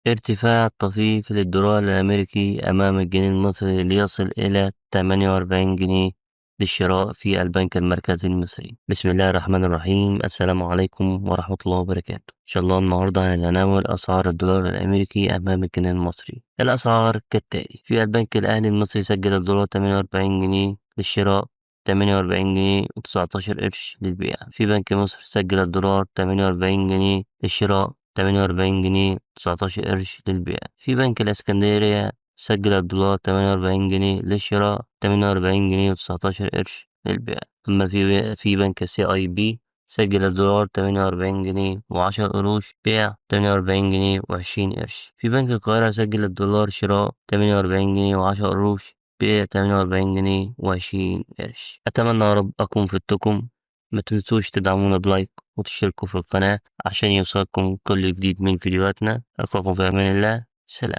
ارتفاع طفيف للدولار الأمريكي أمام الجنيه المصري ليصل إلى 48 جنيه للشراء في البنك المركزي المصري. بسم الله الرحمن الرحيم. السلام عليكم ورحمة الله وبركاته. إن شاء الله النهاردة هنتناول أسعار الدولار الأمريكي أمام الجنيه المصري. الأسعار كالتالي: في البنك الأهلي المصري سجل الدولار 48 جنيه للشراء، 48 جنيه و19 قرش للبيع. في بنك مصر سجل الدولار 48 جنيه للشراء، 48 جنيه 19 قرش للبيع. في بنك الإسكندرية سجل الدولار 48 جنيه للشراء، 48 جنيه و19 قرش للبيع. أما في بنك CIB سجل الدولار 48 جنيه و10 قروش، بيع 48 جنيه و20 قرش. في بنك القاهرة سجل الدولار شراء 48 جنيه و10 قروش، بيع 48 جنيه و20 قرش. أتمنى يا رب أكون فدتكم. ما تنسوش تدعمونا بلايك وتشتركوا في القناة عشان يوصلكم كل جديد من فيديوهاتنا. ألقاكم في أمان الله. سلام.